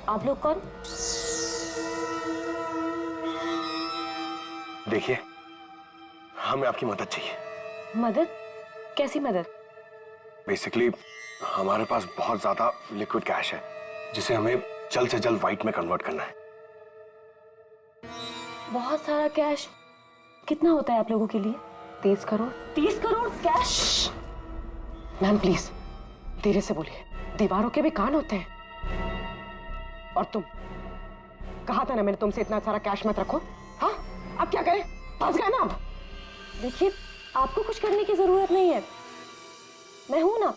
आप लोग कौन? देखिए, हमें आपकी मदद चाहिए। मदद? कैसी मदद? बेसिकली हमारे पास बहुत ज्यादा लिक्विड कैश है जिसे हमें जल्द से जल्द व्हाइट में कन्वर्ट करना है। बहुत सारा कैश? कितना होता है आप लोगों के लिए? 30 crore. 30 crore cash? Ma'am please धीरे से बोलिए, दीवारों के भी कान होते हैं। और तुम, कहा था ना मैंने तुमसे इतना सारा कैश मत रखो। हाँ, अब क्या करें? फंस गए ना अब। देखिए, आपको कुछ करने की जरूरत नहीं है, मैं हूं ना।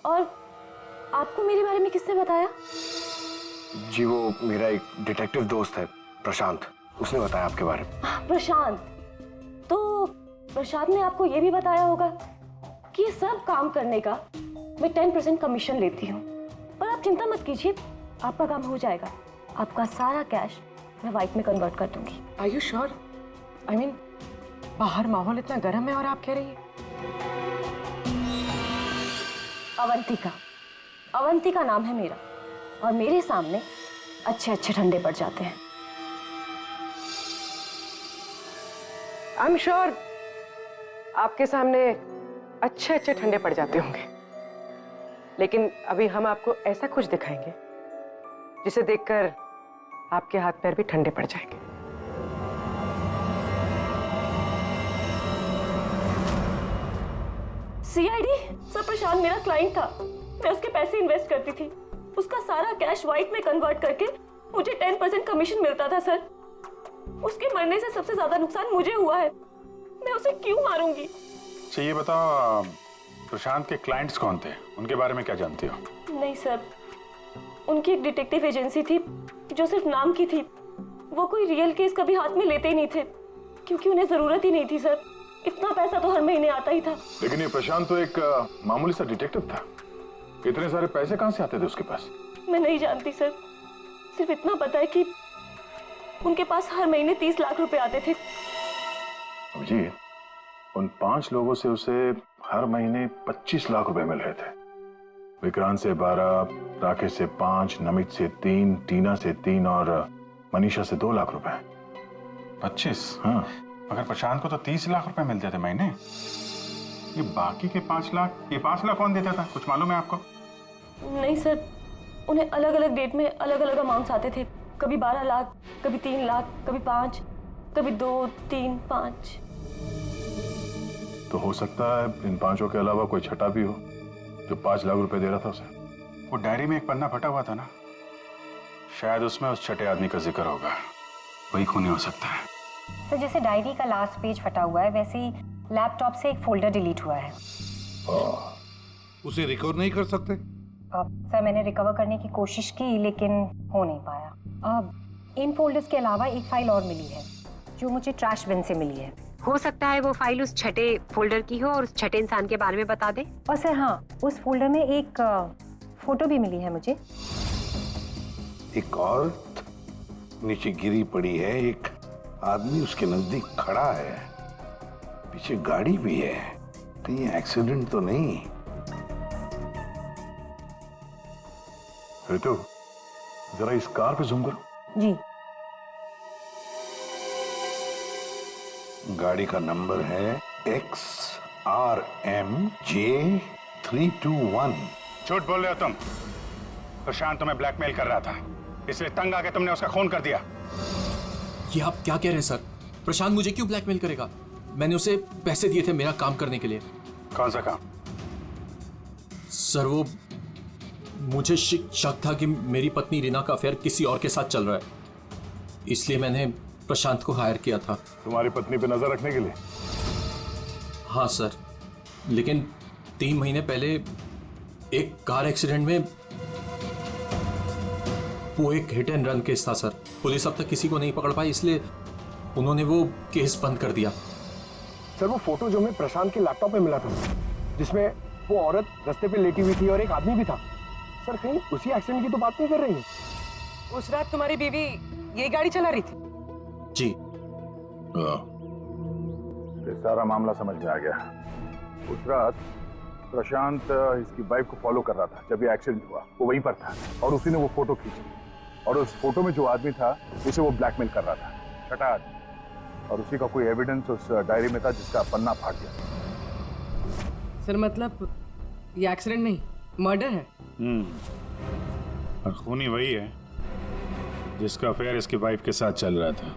और आपको मेरे बारे में किसने बताया? जी वो मेरा एक डिटेक्टिव दोस्त है प्रशांत, उसने बताया आपके बारे में। प्रशांत? तो प्रशांत ने आपको यह भी बताया होगा कि ये सब काम करने का मैं 10% कमीशन लेती हूँ। पर आप चिंता मत कीजिए, आपका काम हो जाएगा। आपका सारा कैश मैं व्हाइट में कन्वर्ट कर दूंगी। Are you sure? I mean बाहर माहौल इतना गर्म है और आप कह रही हैं? अवंतिका, अवंतिका नाम है मेरा, और मेरे सामने अच्छे अच्छे ठंडे पड़ जाते हैं। आई एम श्योर आपके सामने अच्छे अच्छे ठंडे पड़ जाते होंगे, लेकिन अभी हम आपको ऐसा कुछ दिखाएंगे जिसे देखकर आपके हाथ पैर भी ठंडे पड़ जाएंगे। सीआईडी? सर, प्रशांत मेरा क्लाइंट था, मैं उसके पैसे इन्वेस्ट करती थी। उसका सारा कैश व्हाइट में कन्वर्ट करके मुझे 10% कमीशन मिलता था सर। उसके मरने से सबसे ज्यादा नुकसान मुझे हुआ है, मैं उसे क्यों मारूंगी? अच्छा ये बताओ, प्रशांत के क्लाइंट्स कौन थे, उनके बारे में क्या जानती हो? नहीं सर, उनकी एक डिटेक्टिव एजेंसी थी जो सिर्फ नाम की थी। वो कोई रियल केस कभी हाथ में लेते ही नहीं थे, क्योंकि उन्हें जरूरत ही नहीं थी सर। इतना पैसा तो हर महीने आता ही था। लेकिन ये प्रशांत तो एक मामूली सा डिटेक्टिव था, इतने सारे पैसे कहां से आते थे उसके पास? मैं नहीं जानती सर, सिर्फ इतना पता है कि उनके पास हर महीने 30 लाख रुपए आते थे। जी, उन 5 लोगों से उसे हर महीने 25 लाख रुपए मिल रहे थे। विक्रांत से 12, राकेश से 5, नमित से 3, टीना से 3 और मनीषा से 2 लाख रुपए। 25? हाँ। मगर प्रशांत को तो 30 लाख रुपए मिलते थे महीने। ये बाकी के 5 लाख, ये 5 लाख कौन देता था, कुछ मालूम है आपको? नहीं सर, उन्हें अलग अलग डेट में अलग अलग अमाउंट्स आते थे। कभी 12 लाख, कभी 3 लाख, कभी 5, कभी 2, 3, 5। तो हो सकता है इन 5 के अलावा कोई छठा भी हो जो 5 लाख रुपए दे रहा था उसे। वो डायरी में एक पन्ना फटा हुआ था ना, शायद उसमें उस छठे आदमी का जिक्र होगा, वही खूनी हो सकता है। सर, जैसे डायरी का लास्ट पेज फटा हुआ है वैसे ही लैपटॉप से एक फोल्डर डिलीट हुआ है। उसे रिकवर नहीं कर सकते? सर, मैंने रिकवर करने की कोशिश की लेकिन हो नहीं पाया। इन फोल्डर्स के अलावा एक फाइल और मिली है जो मुझे ट्रैश बिन से मिली है। हो सकता है वो फाइल उस छठे फोल्डर की हो और उस छठे इंसान के बारे में बता दे। और सर हाँ, उस फोल्डर में एक फोटो भी मिली है मुझे। एक औरत नीचे गिरी पड़ी है, एक आदमी उसके नजदीक खड़ा है, पीछे गाड़ी भी है। कहीं एक्सीडेंट तो नहीं? ऋतु, जरा इस कार पे जूम करो। जी। गाड़ी का नंबर है XRMJ321। झूठ बोल रहे हो तुम। प्रशांत तुम्हें ब्लैकमेल कर रहा था, इसलिए तंग आके तुमने उसका खून कर दिया। ये आप क्या कह रहे हैं सर? प्रशांत मुझे क्यों ब्लैकमेल करेगा? मैंने उसे पैसे दिए थे मेरा काम करने के लिए। कौन सा काम? सर वो मुझे शक था कि मेरी पत्नी रीना का अफेयर किसी और के साथ चल रहा है, इसलिए मैंने प्रशांत को हायर किया था। तुम्हारी पत्नी पे नजर रखने के लिए? हाँ सर, लेकिन 3 महीने पहले एक कार एक्सीडेंट में, वो एक हिट एंड रन केस था सर। पुलिस अब तक किसी को नहीं पकड़ पाई, इसलिए उन्होंने वो केस बंद कर दिया। सर वो फोटो जो हमें प्रशांत के लैपटॉप पे मिला था, जिसमें वो औरत रास्ते पे लेटी हुई थी और एक आदमी भी था, सर कहीं उसी एक्सीडेंट की तो बात नहीं कर रही है? उस रात तुम्हारी बीवी ये गाड़ी चला रही थी? जी। ये सारा मामला समझ में आ गया। उस रात प्रशांत इसकी बाइक को फॉलो कर रहा था, जब ये एक्सीडेंट हुआ वो वहीं पर था और उसी ने वो फोटो खींची। और उस फोटो में जो आदमी था उसे वो ब्लैकमेल कर रहा था, छठा आदमी, और उसी का कोई एविडेंस उस डायरी में था जिसका पन्ना फाड़ गया। सर मतलब ये एक्सीडेंट नहीं, मर्डर है। और खूनी वही है जिसका अफेयर इसकी वाइफ के साथ चल रहा था।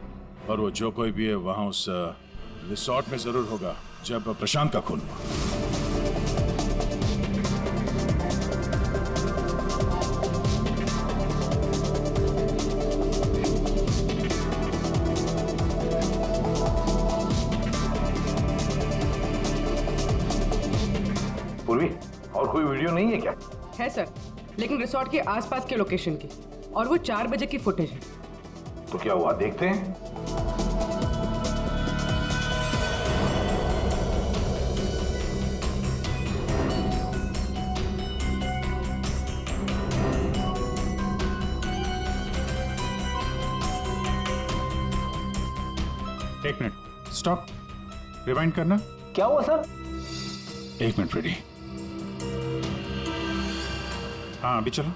और वो जो कोई भी है वहां उस रिसोर्ट में जरूर होगा जब प्रशांत का खून हुआ। पूर्वी, और कोई वीडियो नहीं है क्या? है सर, लेकिन रिसोर्ट के आसपास के लोकेशन की, और वो 4 बजे की फुटेज है। तो क्या हुआ देखते हैं। एक मिनट, स्टॉप, रिवाइंड करना। क्या हुआ सर? एक मिनट फ्रेडी। हाँ अभी चलो।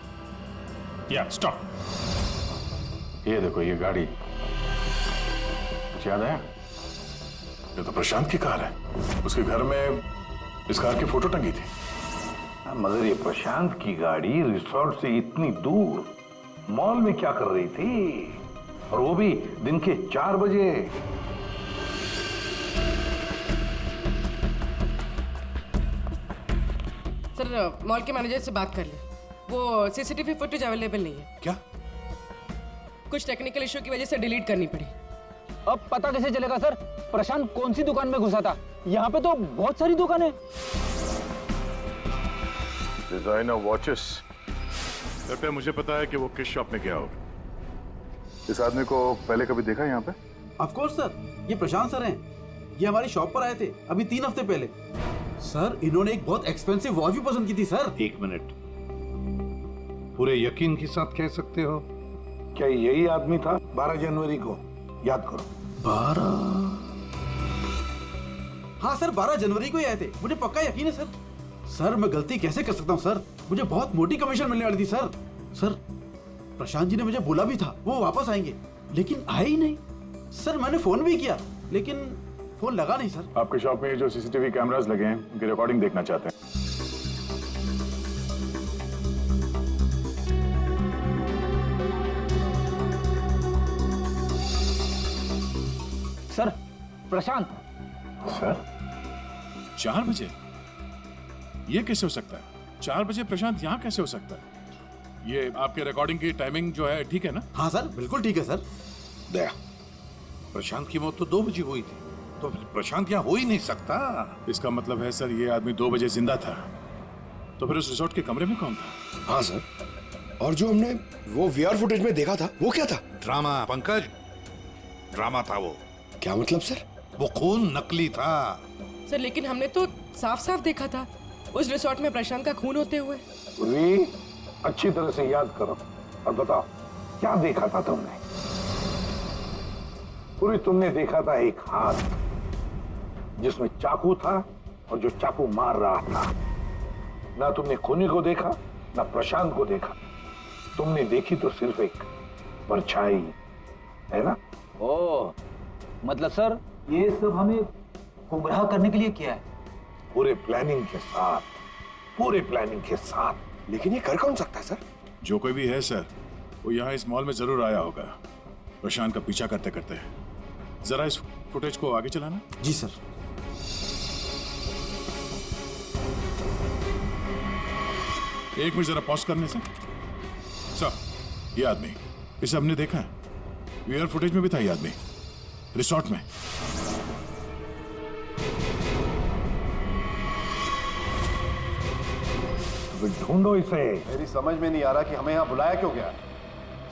या स्टॉप। ये देखो ये गाड़ी, कुछ याद आया? ये तो प्रशांत की कार है। उसके घर में इस कार की फोटो टंगी थी। मगर ये प्रशांत की गाड़ी रिसोर्ट से इतनी दूर मॉल में क्या कर रही थी, और वो भी दिन के 4 बजे? सर मॉल के मैनेजर से बात कर ले, वो सीसीटीवी फुटेज अवेलेबल नहीं है। क्या? कुछ टेक्निकल इशू की वजह से डिलीट करनी पड़ी। अब पता कैसे चलेगा सर प्रशांत कौन सी दुकान में घुसा था? यहाँ पे तो बहुत सारी दुकानें। डिजाइनर वॉचेस, लगता है मुझे पता है कि वो किस शॉप में गया होगा। इस आदमी को पहले कभी देखा यहाँ पे? ऑफ कोर्स सर, ये प्रशांत सर हैं। ये हमारी शॉप पर आए थे अभी 3 हफ्ते पहले। सर इन्होंने एक बहुत एक्सपेंसिव वॉच भी पसंद की थी सर। 1 मिनट, पूरे यकीन के साथ कह सकते हो क्या यही आदमी था 12 जनवरी को? याद करो। 12? हाँ सर 12 जनवरी को ही आए थे, मुझे पक्का यकीन है सर। सर मैं गलती कैसे कर सकता हूँ सर, मुझे बहुत मोटी कमीशन मिलने वाली थी सर। सर प्रशांत जी ने मुझे बोला भी था वो वापस आएंगे, लेकिन आए ही नहीं। सर मैंने फोन भी किया लेकिन फोन लगा नहीं सर। आपके शॉप में जो सीसीटीवी कैमरास लगे हैं उनकी रिकॉर्डिंग देखना चाहते हैं। सर प्रशांत। सर 4 बजे? ये कैसे हो सकता है? 4 बजे प्रशांत यहाँ कैसे हो सकता है? ये आपके रिकॉर्डिंग की टाइमिंग जो है ठीक है ना? हाँ सर बिल्कुल ठीक है सर। दया, प्रशांत की मौत तो 2 बजे हुई थी, तो प्रशांत यहाँ हो ही नहीं सकता। इसका मतलब है सर ये आदमी 2 बजे जिंदा था। तो फिर उस रिसोर्ट के कमरे में कौन था? हाँ सर, और जो हमने वो वीआर फुटेज में देखा था वो क्या था? ड्रामा पंकज, ड्रामा था वो। क्या मतलब सर? वो खून नकली था। सर लेकिन हमने तो साफ साफ देखा था उस रिसोर्ट में प्रशांत का खून होते हुए। पूरी अच्छी तरह से याद करो और बताओ क्या देखा था तुमने? पूरी तुमने देखा था एक हाथ जिसमें चाकू था और जो चाकू मार रहा था। ना तुमने खूनी को देखा ना प्रशांत को देखा, तुमने देखी तो सिर्फ एक परछाई, है ना? ओ मतलब सर ये सब हमें गुमराह करने के लिए किया है? पूरे प्लानिंग के साथ, पूरे प्लानिंग के साथ। लेकिन ये कर कौन सकता है सर? जो कोई भी है सर वो यहाँ इस मॉल में जरूर आया होगा प्रशांत का पीछा करते करते। जरा इस फुटेज को आगे चलाना। जी सर। एक मिनट जरा पॉज करने से। सर ये आदमी, इसे हमने देखा है, वीआर फुटेज में भी था ये आदमी रिसोर्ट में। ढूंढो इसे। मेरी समझ में नहीं आ रहा कि हमें यहाँ बुलाया क्यों गया।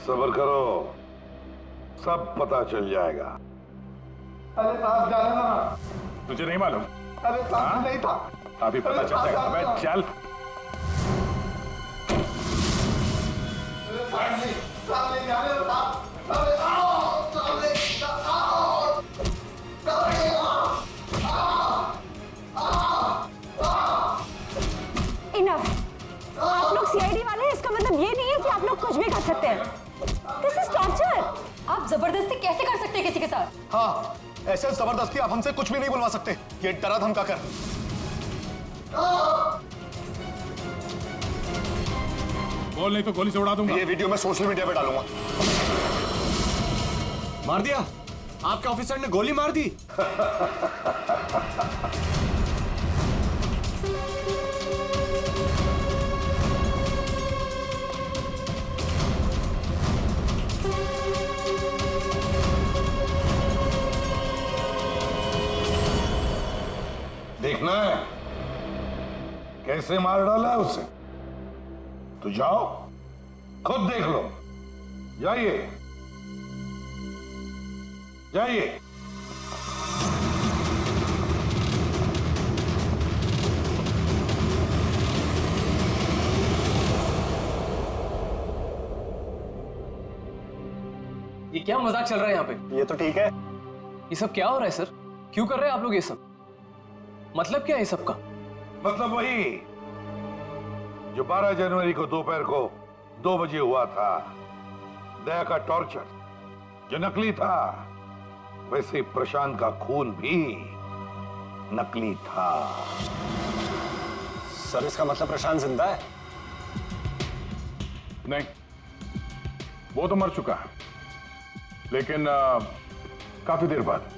सब्र करो, सब पता चल जाएगा। अरे साहब जाने ना। तुझे नहीं मालूम? अरे साहब नहीं था। अभी पता चल जाएगा। अबे चल। इनफ। आप लोग सीआईडी वाले हैं, इसका मतलब ये नहीं है कि आप लोग कुछ भी कर सकते हैं। जबरदस्ती कैसे कर सकते हैं किसी के साथ? हाँ, ऐसे जबरदस्ती आप हमसे कुछ भी नहीं बुलवा सकते। ये डरा धमका कर। बोल नहीं तो गोली से उड़ा दूंगा। ये वीडियो मैं सोशल मीडिया पे डालूंगा। मार दिया? आपके ऑफिसर ने गोली मार दी? देखना है कैसे मार डाला है उसे? तो जाओ, खुद देख लो। जाइए जाइए। ये क्या मजाक चल रहा है यहाँ पे? ये तो ठीक है। ये सब क्या हो रहा है सर? क्यों कर रहे हैं आप लोग ये सब? मतलब क्या है सब का? मतलब वही जो 12 जनवरी को दोपहर को 2 बजे हुआ था, दया का टॉर्चर जो नकली था, वैसे ही प्रशांत का खून भी नकली था। सर, इसका मतलब प्रशांत जिंदा है? नहीं, वो तो मर चुका है, लेकिन काफी देर बाद।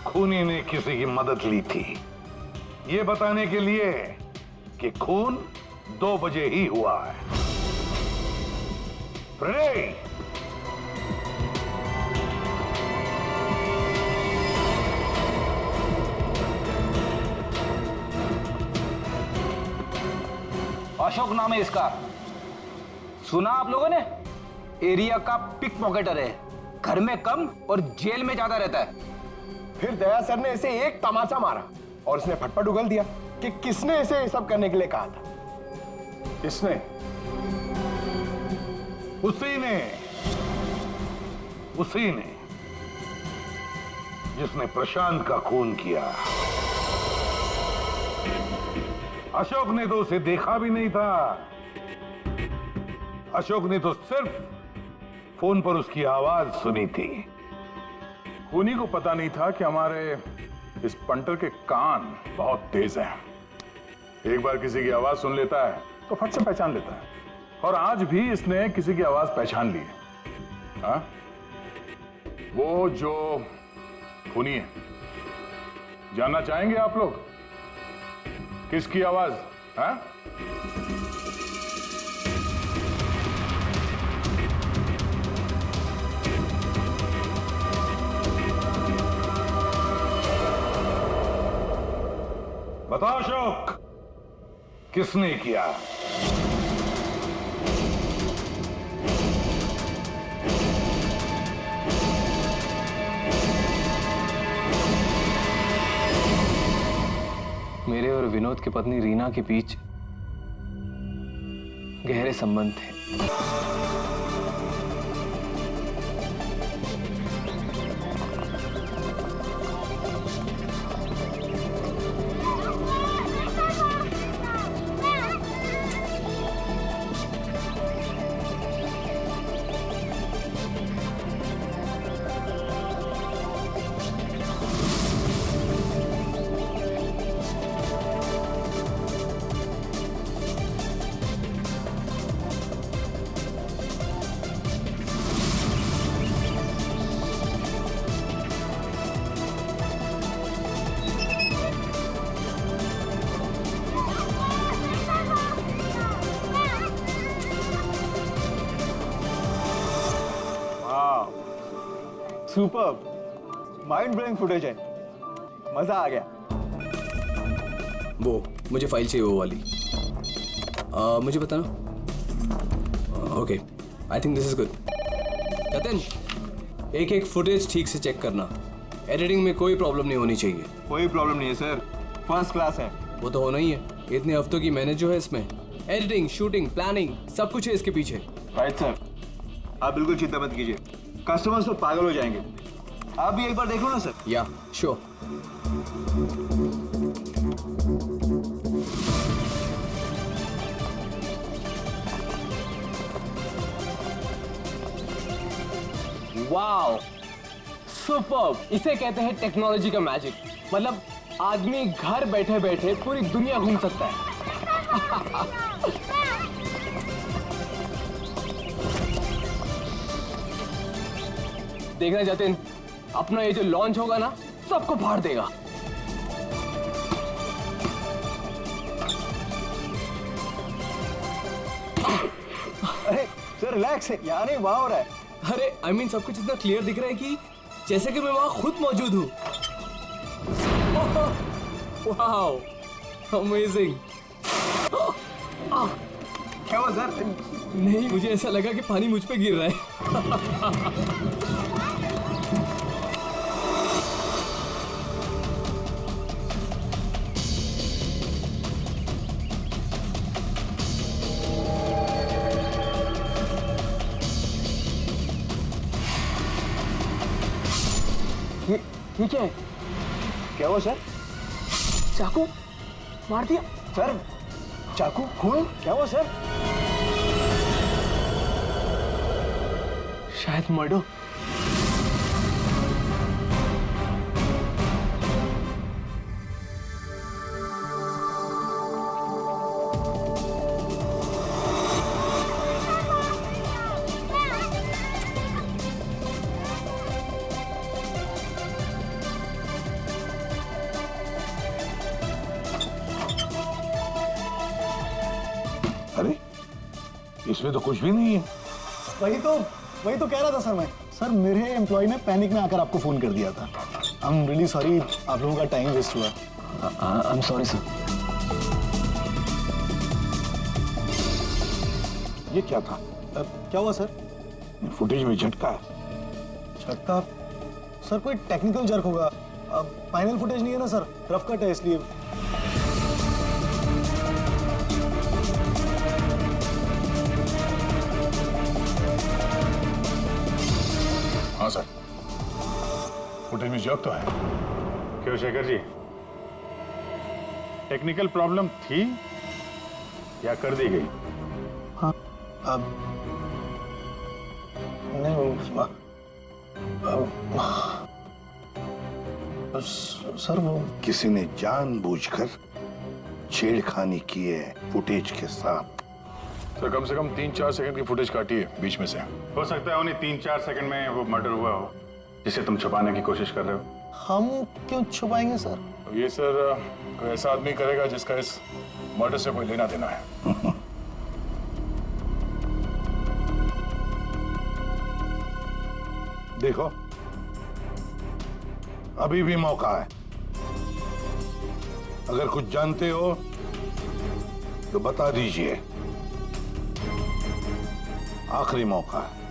खूनी ने किसी की मदद ली थी ये बताने के लिए कि खून 2 बजे ही हुआ है। फ्रेडे, अशोक नाम है इसका। सुना आप लोगों ने? एरिया का पिक पॉकेटर है, घर में कम और जेल में ज्यादा रहता है। फिर दया सर ने इसे एक तमाचा मारा और उसने फटफट उगल दिया कि किसने इसे ये सब करने के लिए कहा था। इसने? उसी ने जिसने प्रशांत का खून किया। अशोक ने तो उसे देखा भी नहीं था। अशोक ने तो सिर्फ फोन पर उसकी आवाज सुनी थी। खूनी को पता नहीं था कि हमारे इस पंटर के कान बहुत तेज हैं। एक बार किसी की आवाज सुन लेता है तो फट से पहचान लेता है, और आज भी इसने किसी की आवाज पहचान ली है। हाँ? वो जो खूनी है, जानना चाहेंगे आप लोग किसकी आवाज? हाँ? बताओ अशोक, किसने किया? मेरे और विनोद की पत्नी रीना के बीच गहरे संबंध थे। सुपर, माइंड ब्लोइंग फुटेज है, मजा आ गया। वो मुझे फाइल चाहिए, वो वाली। मुझे बताना। Okay, I think this is good. Jatin, एक एक फुटेज ठीक से चेक करना। एडिटिंग में कोई प्रॉब्लम नहीं होनी चाहिए। कोई प्रॉब्लम नहीं है सर, फर्स्ट क्लास है। वो तो होना ही है, इतने हफ्तों की मेहनत जो है इसमें, एडिटिंग, शूटिंग, प्लानिंग, सब कुछ है इसके पीछे। राइट सर, आप बिल्कुल चिंता मत कीजिए, कस्टमर्स तो पागल हो जाएंगे। आप भी एक बार देख लो ना सर। या श्योर। Wow, superb! इसे कहते हैं टेक्नोलॉजी का मैजिक। मतलब आदमी घर बैठे बैठे पूरी दुनिया घूम सकता है। देखना जतिन, अपना ये जो लॉन्च होगा ना, सबको फाड़ देगा। अरे सर रिलैक्स है यार, ये वहां हो रहा है। अरे आई मीन सब कुछ इतना क्लियर दिख रहा है कि जैसे कि मैं वहां खुद मौजूद हूँ। Wow, amazing. क्या हुआ सर? नहीं, मुझे ऐसा लगा कि पानी मुझ पे गिर रहा है। ये क्या है? क्या हुआ सर? चाकू मार दिया सर, चाकू, खून, क्या हुआ सर? शायद मर्डर। अरे इसमें तो कुछ भी नहीं है। वही तो कह रहा था सर मैं। सर मेरे एम्प्लॉय ने पैनिक में आकर आपको फोन कर दिया था। आई एम रियली सॉरी, आप लोगों का टाइम वेस्ट हुआ। I am sorry sir. ये क्या था? क्या हुआ सर? फुटेज में झटका है। झटका? सर कोई टेक्निकल जर्क होगा। फाइनल फुटेज नहीं है ना सर, रफ कट है इसलिए। हाँ सर, फुटेज में जर्क तो है। क्यों शेखर जी, टेक्निकल प्रॉब्लम थी या कर दी गई? हाँ, सर वो किसी ने जानबूझकर छेड़खानी की है फुटेज के साथ। सर कम से कम 3-4 सेकंड की फुटेज काटी है बीच में से। हो सकता है उन्हें 3-4 सेकंड में वो मर्डर हुआ हो, जिसे तुम छुपाने की कोशिश कर रहे हो। हम क्यों छुपाएंगे सर? ये सर कोई ऐसा आदमी करेगा जिसका इस मर्डर से कोई लेना देना है। देखो, अभी भी मौका है। अगर कुछ जानते हो तो बता दीजिए। आखिरी मौका है।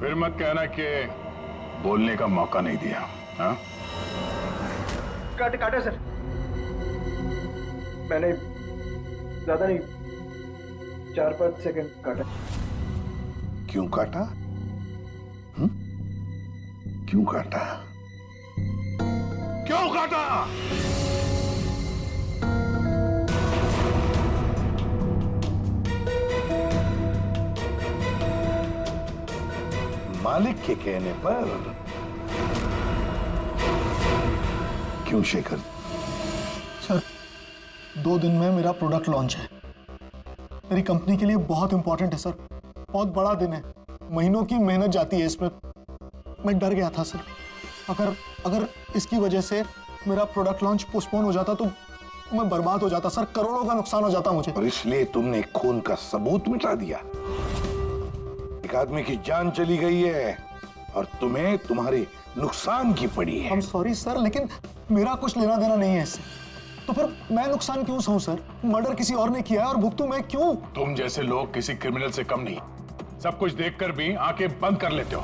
फिर मत कहना कि बोलने का मौका नहीं दिया। हाँ? काटा सर, मैंने ज्यादा नहीं, 4-5 सेकंड काटा। क्यों काटा? क्यों काटा? क्यों काटा? मालिक के कहने पर। क्यों शेखर? सर 2 दिन में मेरा प्रोडक्ट लॉन्च है। मेरी कंपनी के लिए बहुत इंपॉर्टेंट है सर, बहुत बड़ा दिन है। महीनों की मेहनत जाती है इसमें। मैं डर गया था सर, अगर इसकी वजह से मेरा प्रोडक्ट लॉन्च पोस्टपोन हो जाता तो मैं बर्बाद हो जाता सर, करोड़ों का नुकसान हो जाता मुझे। और इसलिए तुमने खून का सबूत मिटा दिया। एक आदमी की जान चली गई है और तुम्हें तुम्हारे नुकसान की पड़ी है। I'm सॉरी सर, लेकिन मेरा कुछ लेना देना नहीं है इससे। तो फिर मैं नुकसान क्यों सहूं सर? मर्डर किसी और ने किया है और भुगतूं मैं क्यों? तुम जैसे लोग किसी क्रिमिनल से कम नहीं। सब कुछ देखकर भी आंखें बंद कर लेते हो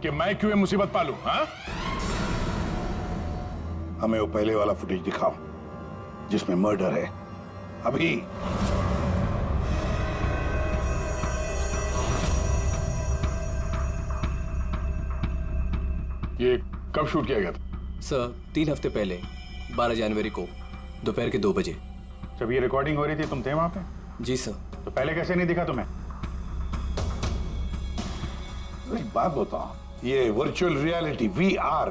कि मैं क्यों ये मुसीबत पालूं। हाँ? हमें वो पहले वाला फुटेज दिखाओ जिसमें मर्डर है। अभी। कब शूट किया गया था? सर 3 हफ्ते पहले 12 जनवरी को दोपहर के 2 बजे। जब ये रिकॉर्डिंग हो रही थी तुम थे वहां पे? जी सर। तो पहले कैसे नहीं दिखा तुम्हें? एक बात बताओ, ये वर्चुअल रियलिटी VR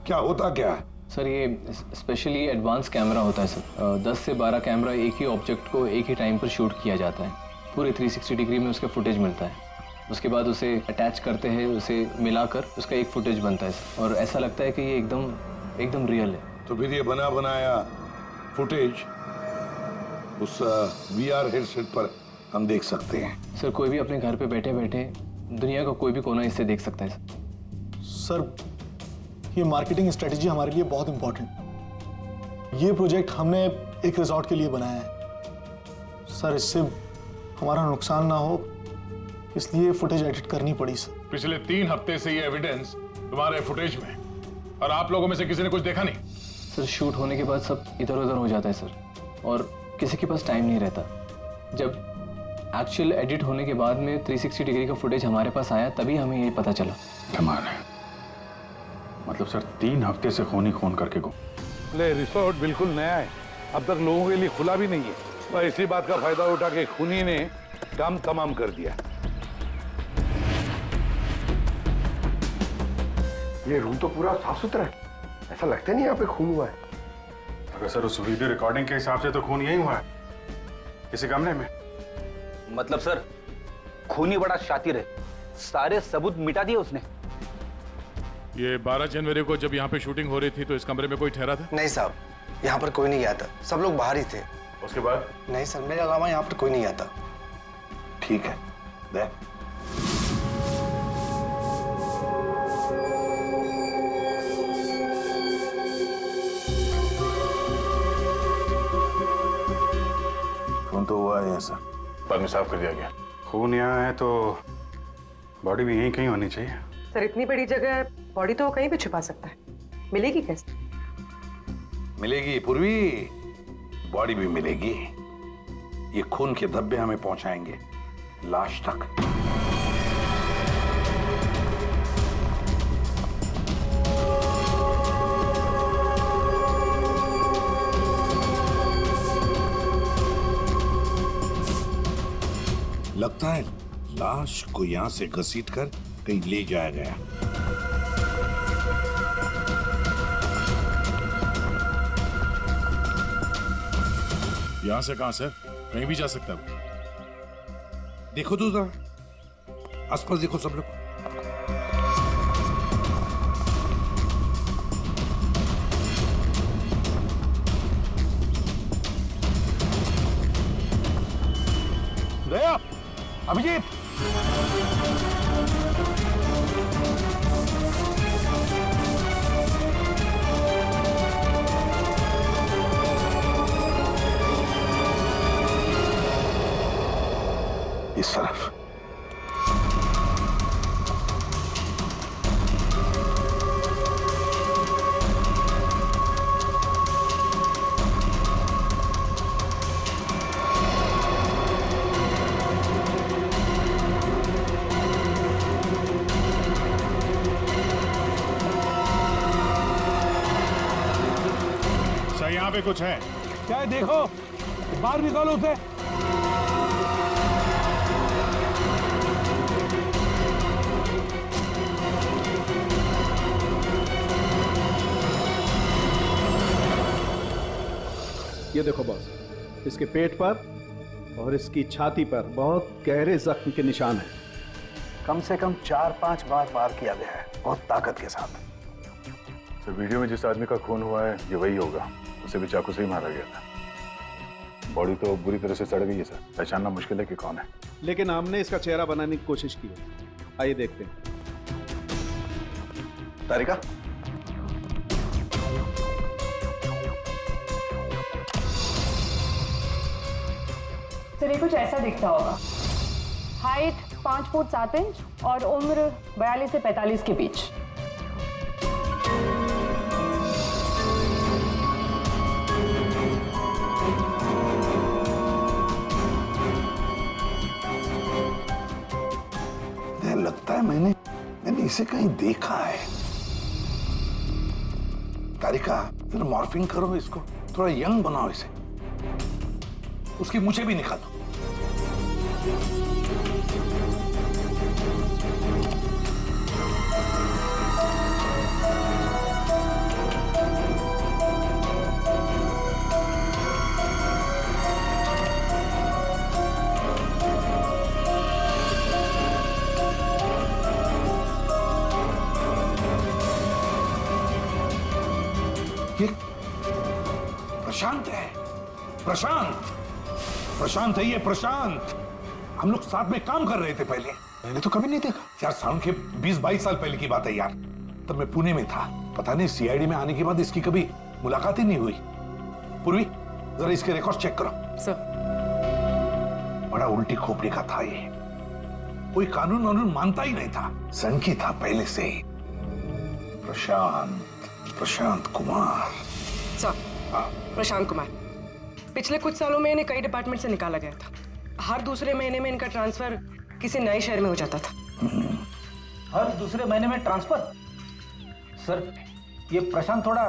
क्या होता क्या है? सर ये स्पेशली एडवांस कैमरा होता है सर। 10 से 12 कैमरा एक ही ऑब्जेक्ट को एक ही टाइम पर शूट किया जाता है। पूरे 360 डिग्री में उसका फुटेज मिलता है। उसके बाद उसे अटैच करते हैं, उसे मिलाकर उसका एक फुटेज बनता है सर। और ऐसा लगता है कि ये एकदम रियल है। तो फिर ये बना बनाया फुटेज उस VR हेडसेट पर हम देख सकते हैं? सर कोई भी अपने घर पे बैठे बैठे दुनिया का कोई भी कोना इससे देख सकता है सर। ये मार्केटिंग स्ट्रेटेजी हमारे लिए बहुत इंपॉर्टेंट। ये प्रोजेक्ट हमने एक रिजॉर्ट के लिए बनाया है सर। इससे हमारा नुकसान ना हो इसलिए फुटेज एडिट करनी पड़ी सर। पिछले 3 हफ्ते से ये एविडेंस तुम्हारे फुटेज में, और आप लोगों में से किसी ने कुछ देखा नहीं? सर शूट होने के बाद सब इधर उधर हो जाता है सर, और किसी के पास टाइम नहीं रहता। जब एक्चुअल एडिट होने के बाद में 360 डिग्री का फुटेज हमारे पास आया तभी हमें ये पता चला। कमाल है। मतलब सर 3 हफ्ते से खून करके घूम। रिसोर्ट बिल्कुल नया है, अब तक लोगों के लिए खुला भी नहीं है, और इसी बात का फायदा उठा के खूनी ने काम तमाम कर दिया। ये रूम तो पूरा साफ सुथरा है, ऐसा लगता नहीं यहाँ पे खून हुआ है। अगर सर उस वीडियो रिकॉर्डिंग के हिसाब से तो खून यही हुआ है, किसी कमरे में। मतलब सर खूनी बड़ा शातिर है, सारे सबूत मिटा दिए उसने। ये 12 जनवरी को जब यहाँ पे शूटिंग हो रही थी तो इस कमरे में कोई ठहरा था? नहीं साहब, यहाँ पर कोई नहीं गया था, सब लोग बाहर ही थे। उसके बाद? नहीं सर, मेरे अलावा यहाँ पर कोई नहीं गया था। ठीक है, दे। खून तो हुआ है सर, बाद में साफ कर दिया गया। खून यहाँ है तो बॉडी भी यहीं कहीं होनी चाहिए। सर इतनी बड़ी जगह बॉडी तो कहीं भी छुपा सकता है, मिलेगी कैसे? मिलेगी पूर्वी, बॉडी भी मिलेगी। ये खून के धब्बे हमें पहुंचाएंगे लाश तक। लगता है लाश को यहां से घसीटकर कहीं ले जाया गया। यहां से कहां सर? कहीं भी जा सकता है। देखो तो जरा, आसपास देखो सब लोग। दया, अभिजीत, इस तरफ। सर यहाँ पे कुछ है क्या है देखो, बाहर निकालो उसे। ये देखो बॉस, इसके पेट पर और इसकी छाती पर बहुत गहरे जख्म के निशान हैं। कम से कम 4-5 बार वार किया गया है, बहुत ताकत के साथ। सर वीडियो में जिस आदमी का खून हुआ है ये वही होगा, उसे भी चाकू से ही मारा गया था। बॉडी तो बुरी तरह से सड़ गई है सर, पहचानना मुश्किल है कि कौन है। लेकिन हमने इसका चेहरा बनाने की कोशिश की है, आइए देखते हैं। तारिका, सर ये कुछ ऐसा दिखता होगा। हाइट 5 फुट 7 इंच और उम्र 42 से 45 के बीच। लगता है मैंने इसे कहीं देखा है। तारिका, फिर मॉर्फिंग करो इसको, थोड़ा यंग बनाओ इसे, उसकी मूछें भी निकालो। ये प्रशांत है, प्रशांत है ये, प्रशांत। हम लोग साथ में काम कर रहे थे पहले। मैंने तो कभी नहीं देखा यार, साउंड के 20-22 साल पहले की बात है यार। तब मैं पुणे में था, पता नहीं सीआईडी में आने के बाद इसकी कभी मुलाकात ही नहीं हुई। पूर्वी, जरा इसके रिकॉर्ड चेक करो। सर। बड़ा उल्टी खोपड़ी का था ये, कोई कानून वानून मानता ही नहीं था, सनकी था पहले से ही। प्रशांत कुमार। सर, प्रशांत कुमार पिछले कुछ सालों में इन्हें कई डिपार्टमेंट से निकाला गया था। हर दूसरे महीने में इनका ट्रांसफर किसी नए शहर में हो जाता था। हर दूसरे महीने में ट्रांसफर? सर, ये प्रशांत थोड़ा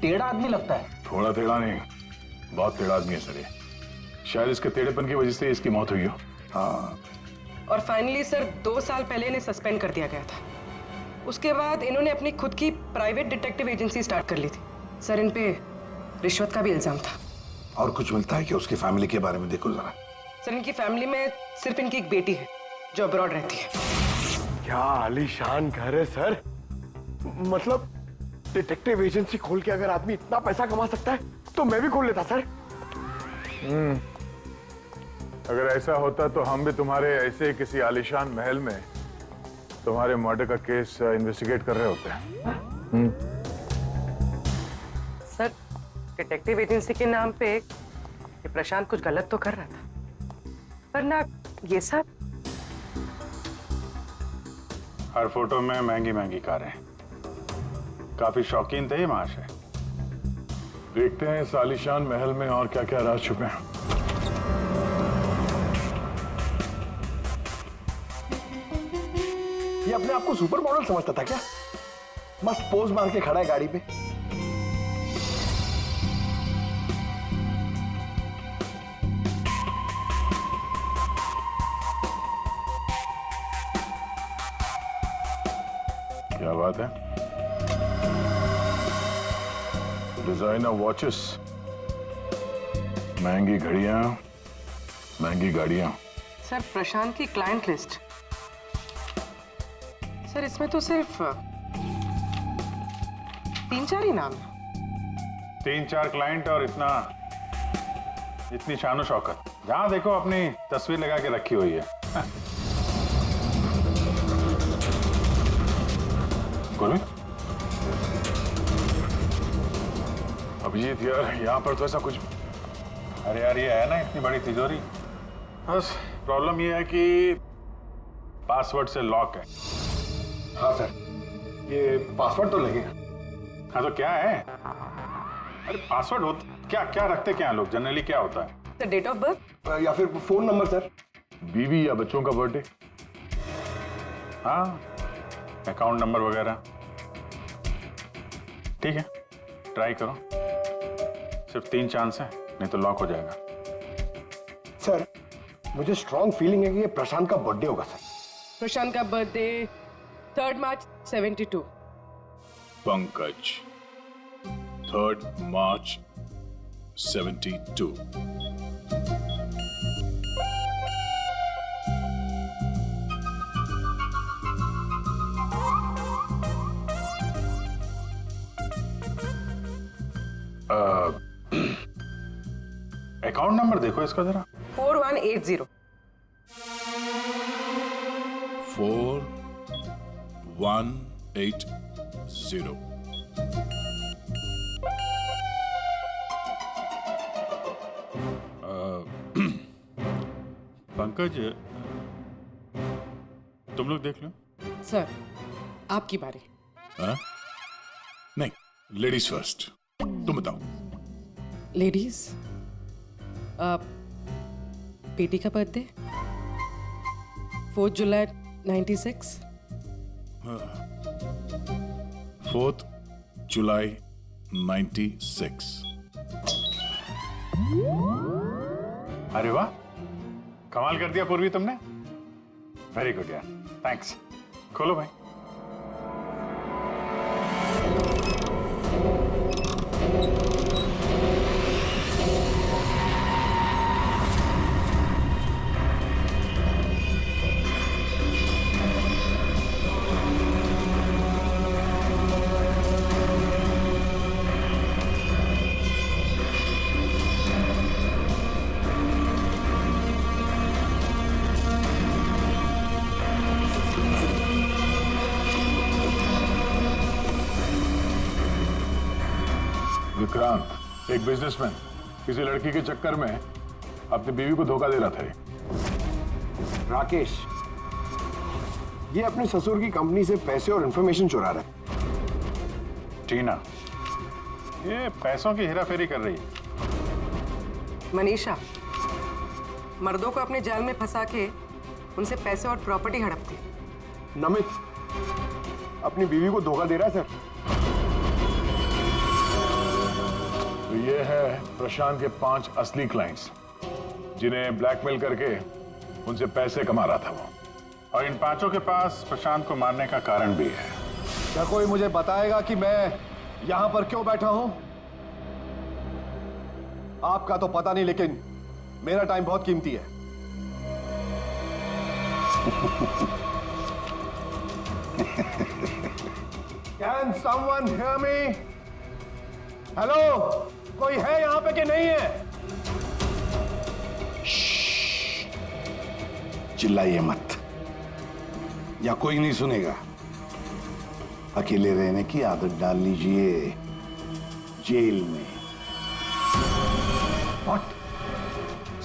टेढ़ा आदमी लगता है। थोड़ा टेढ़ा नहीं, बहुत टेढ़ा आदमी है सर ये। शायद इसके टेढ़ेपन की वजह से इसकी मौत हुई हो। हाँ। और फाइनली सर 2 साल पहले इन्हें सस्पेंड कर दिया गया था। उसके बाद इन्होंने अपनी खुद की प्राइवेट डिटेक्टिव एजेंसी स्टार्ट कर ली थी। सर, इन पे रिश्वत का भी इल्जाम था। और कुछ मिलता है कि उसकी फैमिली के बारे में देखो जरा। सर, इनकी फैमिली में सिर्फ इनकी एक बेटी है जो अब्रॉड रहती है। क्या आलीशान घर है सर। मतलब डिटेक्टिव एजेंसी खोल के अगर आदमी इतना पैसा कमा सकता है तो मैं भी खोल लेता सर। अगर ऐसा होता तो हम भी तुम्हारे ऐसे किसी आलीशान महल में तुम्हारे मर्डर का केस इन्वेस्टिगेट कर रहे होते हैं। सर, डिटेक्टिव एजेंसी के नाम पे ये प्रशांत कुछ गलत तो कर रहा था, पर ना ये सब। हर फोटो में महंगी महंगी कारें, काफी शौकीन थे ये महाशय। देखते हैं इस आलीशान महल में और क्या क्या राज छुपे हैं। ये अपने आप को सुपर मॉडल समझता था क्या? मस्त पोज मार के खड़ा है गाड़ी पे। क्या बात है? डिजाइनर वॉचेस, महंगी घड़ियां, महंगी गाड़ियां। सर, प्रशांत की क्लाइंट लिस्ट। सर, इसमें तो सिर्फ 3-4 ही नाम है। 3-4 क्लाइंट और इतनी शानो शौकत। जहां देखो अपनी तस्वीर लगा के रखी हुई है। गुरु अभिजीत यार, यहाँ पर तो ऐसा कुछ। अरे यार, ये है ना इतनी बड़ी तिजोरी, बस प्रॉब्लम ये है कि पासवर्ड से लॉक है। हाँ सर, ये पासवर्ड तो लगेगा। हाँ तो क्या है? अरे पासवर्ड हो क्या क्या रखते क्या लोग जनरली? क्या होता है? सर, डेट ऑफ बर्थ या फिर फोन नंबर सर। बीवी या बच्चों का बर्थडे, हाँ, अकाउंट नंबर वगैरह। ठीक है, ट्राई करो। सिर्फ 3 चांस है, नहीं तो लॉक हो जाएगा। सर, मुझे स्ट्रॉन्ग फीलिंग है कि ये प्रशांत का बर्थडे होगा सर। प्रशांत का बर्थडे 3 मार्च 72। पंकज 3 मार्च 72। अकाउंट नंबर देखो इसका जरा। 4180। 4180। पंकज, तुम लोग देख लो। सर, आपकी बारी। हाँ? नहीं, लेडीज फर्स्ट। तुम बताओ। लेडीज, बेटी का बर्थडे 4 जुलाई 96। 4 जुलाई 96। अरे वाह, कमाल कर दिया पूर्वी तुमने। वेरी गुड यार, थैंक्स। खोलो भाई। विक्रांत एक बिजनेसमैन किसी लड़की के चक्कर में अपनी बीवी को धोखा दे रहा था। राकेश ये अपने ससुर की कंपनी से पैसे और इंफॉर्मेशन चुरा रहा है। टीना ये पैसों की हेराफेरी कर रही है। मनीषा मर्दों को अपने जाल में फंसा के उनसे पैसे और प्रॉपर्टी हड़पती। नमित अपनी बीवी को धोखा दे रहा है सर। तो ये है प्रशांत के 5 असली क्लाइंट्स जिन्हें ब्लैकमेल करके उनसे पैसे कमा रहा था वो। और इन 5 के पास प्रशांत को मारने का कारण भी है। क्या कोई मुझे बताएगा कि मैं यहां पर क्यों बैठा हूं? आपका तो पता नहीं, लेकिन मेरा टाइम बहुत कीमती है। Can someone hear me? Hello, कोई है यहां पे कि नहीं है? चिल्लाइए मत, या कोई नहीं सुनेगा। अकेले रहने की आदत डाल लीजिए जेल में। What?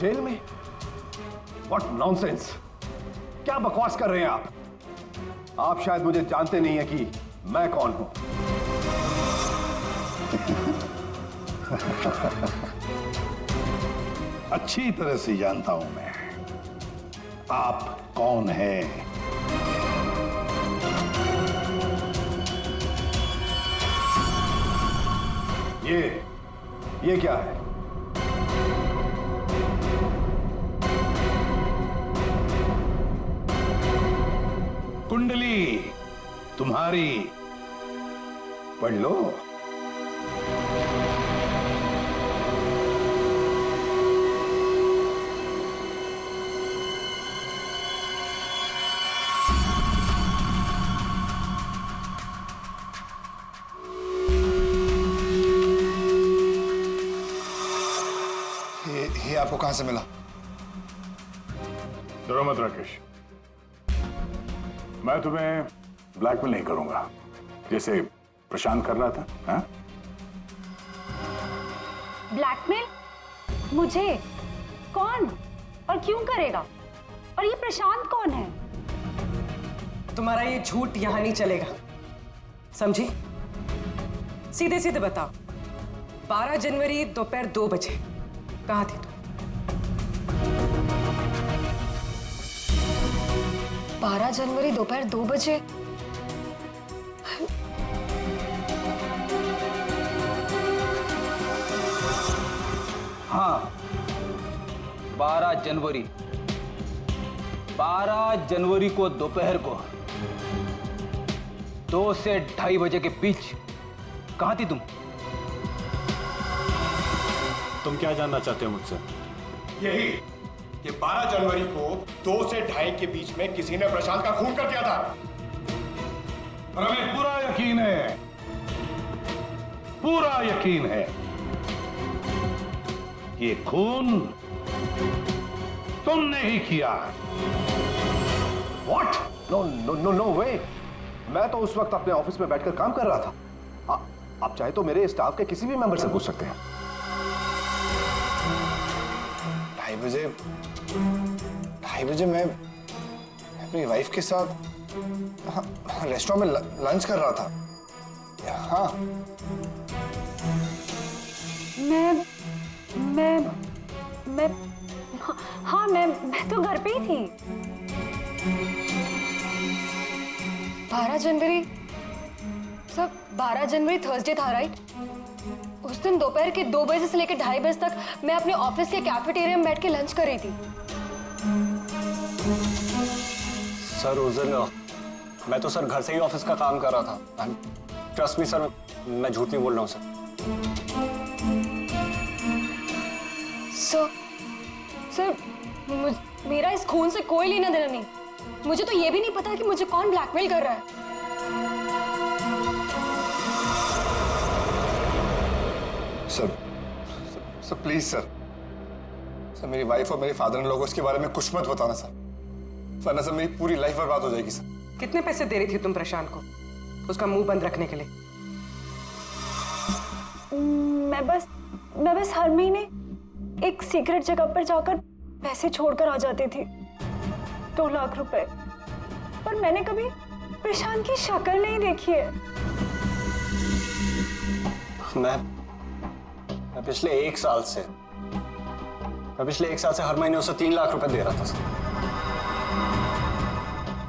जेल में? What nonsense? क्या बकवास कर रहे हैं आप? आप शायद मुझे जानते नहीं है कि मैं कौन हूं। अच्छी तरह से जानता हूं मैं आप कौन हैं। ये क्या है? कुंडली तुम्हारी, पढ़ लो। ये आपको कहां से मिला? डरो मत राकेश, मैं तुम्हें ब्लैकमेल नहीं करूंगा जैसे प्रशांत कर रहा था। हाँ? ब्लैकमेल? मुझे? कौन और क्यों करेगा? और ये प्रशांत कौन है? तुम्हारा ये झूठ यहां नहीं चलेगा, समझी? सीधे सीधे बताओ, 12 जनवरी दोपहर 2 बजे कहां थी तुम? 12 जनवरी दोपहर 2 बजे? हाँ, 12 जनवरी 12 जनवरी को दोपहर को 2 से 2:30 बजे के बीच कहां थी तुम? तुम क्या जानना चाहते हो मुझसे? यही कि 12 जनवरी को 2 से 2:30 के बीच में किसी ने प्रशांत का खून कर दिया था। और हमें पूरा यकीन है, पूरा यकीन है कि ये खून तुमने ही किया। What? No way! मैं तो उस वक्त अपने ऑफिस में बैठकर काम कर रहा था। आप चाहे तो मेरे स्टाफ के किसी भी मेंबर से पूछ सकते हैं। 2:30 बजे मैं अपनी वाइफ के साथ रेस्टोरेंट में लंच कर रहा था। हाँ, मैं तो घर पे ही थी। 12 जनवरी, सब 12 जनवरी थर्सडे था, राइट? दिन दोपहर के 2 बजे से लेकर 2:30 बजे तक मैं अपने ऑफिस के कैफेटेरिया में बैठ के लंच कर रही थी। सर उस दिन मैं तो सर घर से ही ऑफिस का काम कर रहा था। ट्रस्ट मी सर, मैं झूठ नहीं बोल रहा हूँ सर, मेरा इस खून से कोई लेना देना नहीं। मुझे तो ये भी नहीं पता कि मुझे कौन ब्लैकमेल कर रहा है। सर प्लीज सर, मेरी वाइफ और मेरे फादर इन लोगों के बारे में कुछ मत बताना सर, वरना सर मेरी पूरी लाइफ बर्बाद हो जाएगी सर। कितने पैसे दे रही थी तुम प्रशांत को उसका मुंह बंद रखने के लिए? मैं बस हर महीने एक सीक्रेट जगह पर जाकर पैसे छोड़कर आ जाती थी, 2 लाख रुपए। पर मैंने कभी प्रशांत की शक्ल नहीं देखी है। मैं पिछले 1 साल से हर महीने उसे 3 लाख रुपए दे रहा था सर।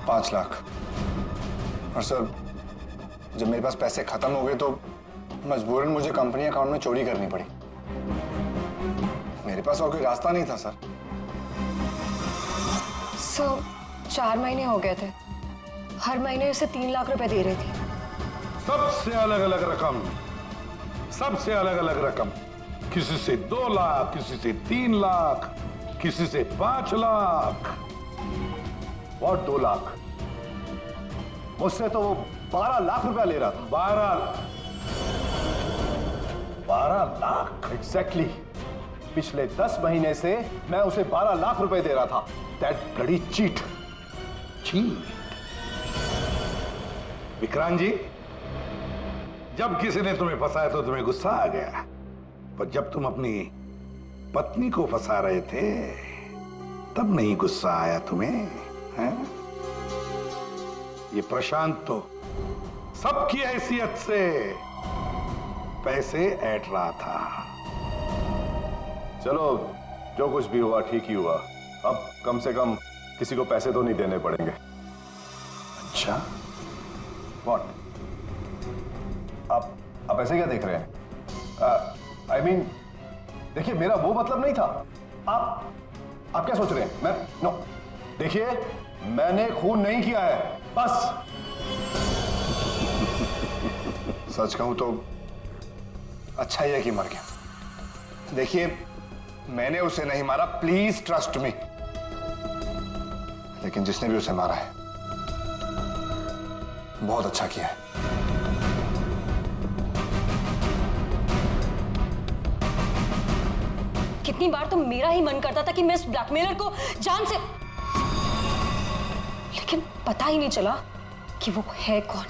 5 लाख। और सर जब मेरे पास पैसे खत्म हो गए तो मजबूरन मुझे कंपनी अकाउंट में चोरी करनी पड़ी। मेरे पास और कोई रास्ता नहीं था सर। 4 महीने हो गए थे, हर महीने उसे 3 लाख रुपए दे रही थी। सबसे अलग अलग रकम, किसी से 2 लाख, किसी से 3 लाख, किसी से 5 लाख और 2 लाख। मुझसे तो वो 12 लाख रुपया ले रहा था। 12 लाख एग्जैक्टली। पिछले 10 महीने से मैं उसे 12 लाख रुपए दे रहा था। That bloody cheat. Vikrant ji, जब किसी ने तुम्हें फंसाया तो तुम्हें गुस्सा आ गया, पर जब तुम अपनी पत्नी को फंसा रहे थे तब नहीं गुस्सा आया तुम्हें, हैं? ये प्रशांत तो सबकी हैसियत से पैसे ऐंठ रहा था। चलो जो कुछ भी हुआ ठीक ही हुआ। अब कम से कम किसी को पैसे तो नहीं देने पड़ेंगे। अच्छा, व्हाट? आप ऐसे क्या देख रहे हैं? I mean, देखिए मेरा वो मतलब नहीं था। आप क्या सोच रहे हैं? नो, देखिए मैंने खून नहीं किया है, बस। सच कहूं तो अच्छा ही है कि मर गया। देखिए मैंने उसे नहीं मारा, प्लीज ट्रस्ट मी। लेकिन जिसने भी उसे मारा है बहुत अच्छा किया है। कितनी बार तो मेरा ही मन करता था कि मैं इस ब्लैकमेलर को जान से, लेकिन पता ही नहीं चला कि वो है कौन।